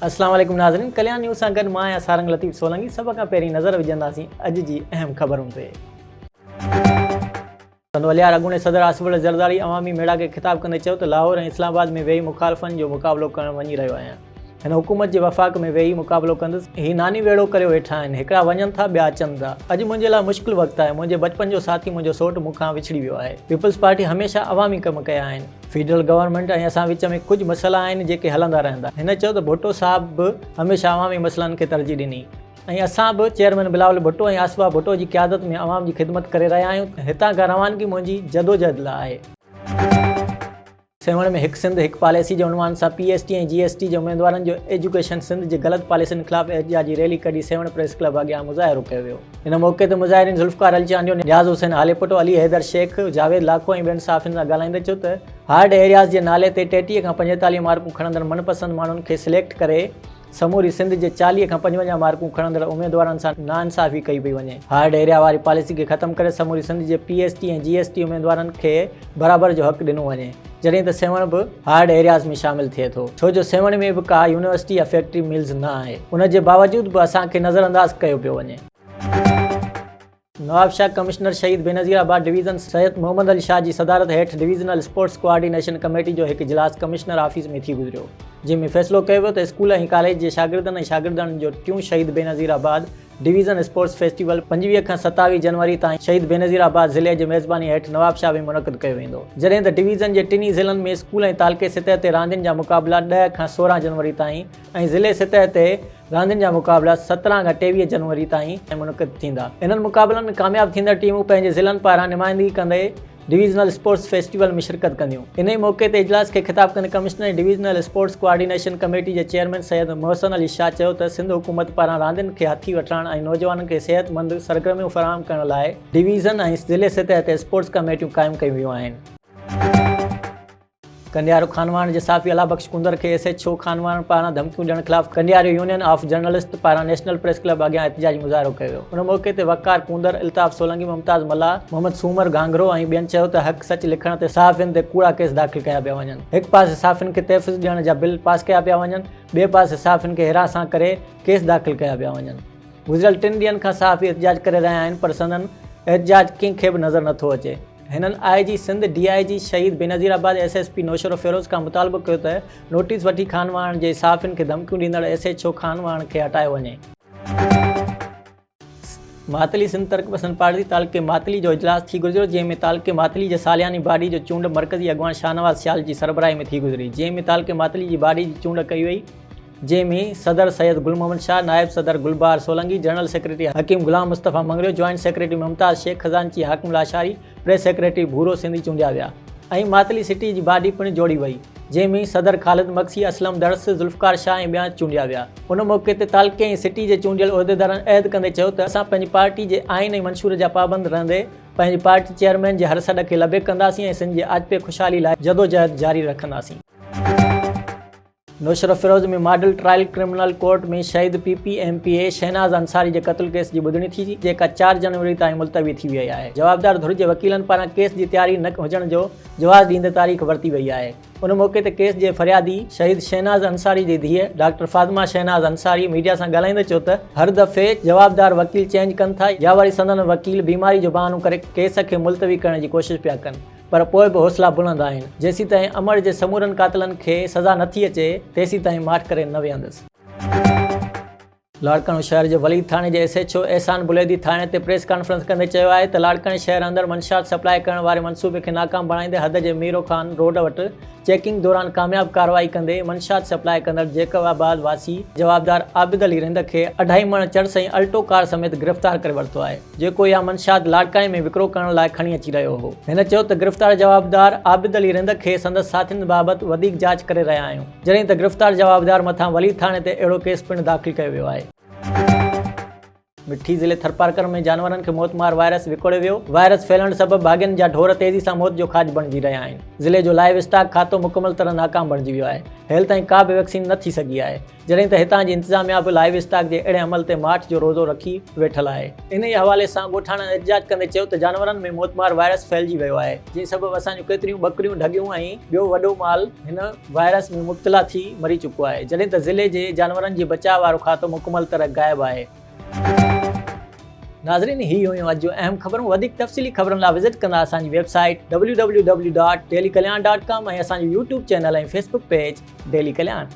अस्सलाम वालेकुम नाज़रीन, कल्याण न्यूज़ सां गॾु मां आहियां सारंग लतीफ़ सोलंकी। सभ खां पहिरीं नज़र विझंदासीं अॼु जी अहम ख़बरूं ते। संदवलियार अॻूणे सदर आसिफ अली ज़रदारी अवामी मेड़ा खे ख़िताब कंदे चयो त लाहौर ऐं इस्लामाबाद में वेही मुख़ालिफ़नि जो मुक़ाबिलो करणु वञी रहियो आहियां। हिन हुकूमत जे वफ़ाक़ में वेही मुक़ाबिलो कंदुसि। ही नानी वेड़ो करे वेठा आहिनि, हिकिड़ा वञनि था ॿिया अचनि था। अॼु मुंहिंजे लाइ मुश्किल वक़्तु आहे। मुंहिंजे बचपन जो साथी मुंहिंजो सोट मूंखां विछड़ी वियो आहे। पीपल्स पार्टी हमेशह अवामी कम कया आहिनि। फेडरल गवर्नमेंट ऐं असां विच में कुझु मसइला आहिनि जेके हलंदा रहंदा। हिन चयो त भुट्टो साहब बि हमेशह अवामी मसइलनि खे तरजीह ॾिनी ऐं असां बि चेयरमैन बिलावल भुट्टो ऐं आसिफा भुट्टो जी क़यादत में अवाम जी ख़िदमत करे रहिया आहियूं। हितां खां रवानगी मुंहिंजी जदोजहद लाइ आहे। सेवण में हिकु सिंध हिकु पॉलिसी जे उनवान सां PST ऐं GST जे उमेदवारनि जो एजुकेशन सिंध जे ग़लति पॉलिसियुनि ख़िलाफ़ एहतिजाजी रैली कढी सेवण प्रेस क्लब अॻियां मुज़ाहिरो कयो वियो। हिन मौक़े ते मुज़ाहिरीन ज़ुल्फ़कार अली चांडियो, नियाज़ हुसैन हालेपुटो, अली हैदर शेख, जावेद लाखो ऐं ॿियनि साफ़ियुनि सां ॻाल्हाईंदे चयो त हार्ड एरियाज़ जे नाले ते 33 खां 45 मार्कूं खणंदड़ मनपसंद माण्हुनि खे सिलेक्ट करे समूरी सिंध जे 40 खां 55 मार्कूं खणंदड़ उमेदवारनि सां नाइंसाफ़ी कई पई वञे। हार्ड एरिया वारी पॉलिसी खे ख़तमु करे समूरी सिंध जे PST ऐं GST उमेदवारनि खे बराबरि जो हक़ ॾिनो वञे, जॾहिं त सेवण बि हार्ड एरियाज़ में शामिल थिए थो, छो जो सेवण में बि का यूनिवर्सिटी या फैक्ट्री मिल्स न आहे। उन जे बावजूद बि असांखे नज़रअंदाज़ कयो पियो वञे। नवाब शाह कमिश्नर शहीद बेनज़ीराबाद डिवीज़न सैयद मोहम्मद अली शाह जी सदारत हेठि डिवीज़नल स्पोर्ट्स कोऑर्डिनेशन कमेटी जो हिकु इजलास कमिश्नर ऑफिस में थी गुज़रियो, जंहिंमें फ़ैसिलो कयो वियो त स्कूल ऐं कॉलेज जे शागिर्दनि ऐं शागिर्दनि जो टियों शहीद बेनज़ीराबाद डिवीज़न स्पोर्ट्स फेस्टिवल 25 खां 27 जनवरी ताईं शहीद बेनज़ीराबाद ज़िले जी मेज़बानी हेठि नवाब शाह में मुनक़िद कयो वेंदो, जॾहिं त डिवीज़न जे टिनी ज़िलनि में स्कूल ऐं तालके सतह ते रांदियुनि जा मुक़ाबिला 10 खां 16 जनवरी ताईं ऐं ज़िले सतह ते रांदियुनि जा मुक़ाबिला 17 खां 23 जनवरी ताईं मुनक़िद थींदा। इन्हनि मुक़ाबलनि में कामयाबु थींदड़ टीमूं पंहिंजे ज़िलनि पारां नुमाइंदगी कंदे डिवीज़नल स्पोर्ट्स फेस्टिवल में शिरकत कंदियूं। इन ई मौक़े ते इजलास खे ख़िताब कंदे commissioner divisional sports coordination committee जे चेयरमैन सैयद मोहसिन अली शाह चयो त सिंध हुकूमत पारां रांदियुनि खे हथी वठण ऐं नौजवाननि खे सेहतमंद सरगर्मियूं फ़राहम करण लाइ डिवीज़न ऐं ज़िले सतह ते स्पोर्ट्स कमेटियूं क़ाइमु कयूं वियूं आहिनि। कंडियारो खानवान जे साफ़ी अला बख्श कुंदर खे SHO खानवान पारां धमकियूं ॾियण ख़िलाफ़ कंडियारो यूनियन ऑफ जर्नलिस्ट पारां नेशनल प्रेस क्लब अॻियां एहतिजाजी मुज़ाहिरो कयो वियो। उन मौक़े ते वक़ार कुंदर, इल्ताफ़ सोलंकी, मुमताज़ मल्ला, मोहम्मद सूमर घांगरो ऐं ॿियनि चयो त हक़ सच लिखण ते सहाफ़ियुनि ते कूड़ा केस दाख़िल कया पिया वञनि। हिकु पासे सहाफ़ियुनि खे तहफ़्फ़ुज़ ॾियण जा बिल पास कया पिया वञनि, ॿिए पासे सहाफ़ियुनि खे हिरासां करे केस दाख़िल कया पिया वञनि। गुज़िरियल 3 ॾींहंनि खां सहाफ़ी एहतिजाज करे रहिया आहिनि, पर संदन एहतिजाज कंहिंखे बि नज़र नथो अचे। हिननि IG सिंध, DIG शहीद बेनज़ीराबाद SSP नौशरो फ़िरोज़ खां मुतालबो कयो त नोटिस वठी खानवान जे सहाफ़ियुनि खे धमकियूं ॾींदड़ SHO खानवान खे हटायो वञे। मातली सिंध तरक़ पसंद पार्टी तालके मातली जो इजलास थी गुज़रियो, जंहिंमें तालके मातली जे सालियानी बाडी जो चूंड मरकज़ी अॻवान शाहनवाज़ सियाल जी सरबराही में थी गुज़री, जंहिंमें तालके मातली जी बाडी जी चूंड कई वई, जंहिंमें सदर सैयद गुल मोहम्मद शाह, नायब सदर गुलबार सोलंकी, जनरल सेक्रेटरी हकीम गुलाम मुस्तफ़ा मंगरियो, जॉइंट सेक्रेटरी मुमताज़ शेख खज़ानची, हाकिम लाशारी, प्रेस सेक्रेटरी भूरो सिंधी चूंडिया विया ऐं मातली सिटी जी बाडी पिणु जोड़ी वई, जंहिंमें सदर ख़ालिद मक्सी, असलम दरस, ज़ुल्फ़कार शाह ऐं ॿिया चूंडिया विया। उन मौक़े ते तालके ऐं सिटी जे चूंडियल उहिदेदारनि अहद कंदे चयो त असां पंहिंजी पार्टी जे आइन ऐं मंशूर जा पाबंद रहंदे पंहिंजी पार्टी चेयरमैन जे हर सॾ खे लबे कंदासीं ऐं सिंध जे आजपे ख़ुशहाली लाइ जदोजहद जारी रखंदासीं। नौशरो फ़िरोज़ में मॉडल ट्रायल क्रिमिनल कोर्ट में शहीद PPMPA शहनाज़ अंसारी जे क़त्ल केस जी ॿुधणी थी, जेका 4 जनवरी ताईं मुलतवी थी वई आहे। जवाबदार धुर जे वकीलनि पारां केस जी तयारी न हुजण जो जवाज़ ॾींदे तारीख़ वरिती वई आहे। उन मौक़े ते केस जे फ़रियादी शहीद शहनाज़ अंसारी जी धीअ डॉक्टर फ़ातिमा शहनाज़ अंसारी मीडिया सां ॻाल्हाईंदे चयो त हर दफ़े जवाबदार वकील चेंज कनि था या वरी संदन वकील बीमारी जो बहानो करे केस खे मुलतवी करण जी कोशिशि पिया कनि, पर पोइ बि हौसला बुलंद आहिनि। जेसीं ताईं अमर जे समूरनि क़ातिलनि खे सज़ा नथी अचे, तेसीं ताईं माठ करे न वेहंदुसि। लाड़काणो शहर जे वली थाणे जे SHO एहसान बुलैदी थाणे ते प्रेस कॉन्फ्रेंस कंदे चयो आहे त लाड़काणे शहर अंदरि मंशात सप्लाई करण वारे मनसूबे खे नाकाम बणाईंदे हद जे मीरो खान रोड वटि चेकिंग दौरान कामयाब कार्रवाई कंदे मंशात सप्लाई कंदड़ जेकबाबाद वासी जवाबदार आबिद अली रिंद खे 2.5 मण चर्स ऐं अल्टो कार समेत गिरफ़्तार करे वरितो आहे, जेको इहा मंशात लाड़काणे में विकिरो करण लाइ खणी अची रहियो हो। हिन चयो त गिरफ़्तार जवाबदार आबिद अली रिंद खे संदसि साथियुनि बाबति वधीक जांच करे रहिया आहियूं, जॾहिं त गिरफ़्तार जवाबदार मथां वली थाणे ते अहिड़ो केस पिणु दाख़िल कयो वियो आहे। मिठी ज़िले थरपारकर में जानवरनि खे मौतमार वायरस विकोड़े वियो। वायरस फैलण सबबि भाॻनि जा ढोर तेज़ी सां मौत जो खाज बणिजी रहिया आहिनि। ज़िले जो लाइव स्टॉक खातो मुकमल तरह नाकाम बणिजी वियो आहे। हेल ताईं का बि वैक्सीन न थी सघी आहे, जॾहिं त हितां जी इंतिज़ामिया बि लाइव स्टॉक जे अहिड़े अमल ते माठ जो रोज़ो रखी वेठल आहे। इन ई हवाले सां ॻोठाणनि एहतिजाज कंदे चयो त जानवरनि में मौतमार वायरस फैलिजी वियो आहे, जंहिं सबबि असांजूं केतिरियूं ॿकरियूं, ढगियूं ऐं ॿियो वॾो माल हिन वायरस में मुब्तला थी मरी चुको आहे, जॾहिं त ज़िले जे जानवरनि जे बचाव वारो खातो मुकमल तरह गायब आहे। नाज़रीन, ही हुयूं अॼु अहम ख़बरूं। वधीक तफ़सीली ख़बरुनि लाइ विज़िट कंदा असांजी वेबसाइट www.dailykalyan.com ऐं असांजो YouTube चैनल ऐं Facebook पेज डेली कल्याण।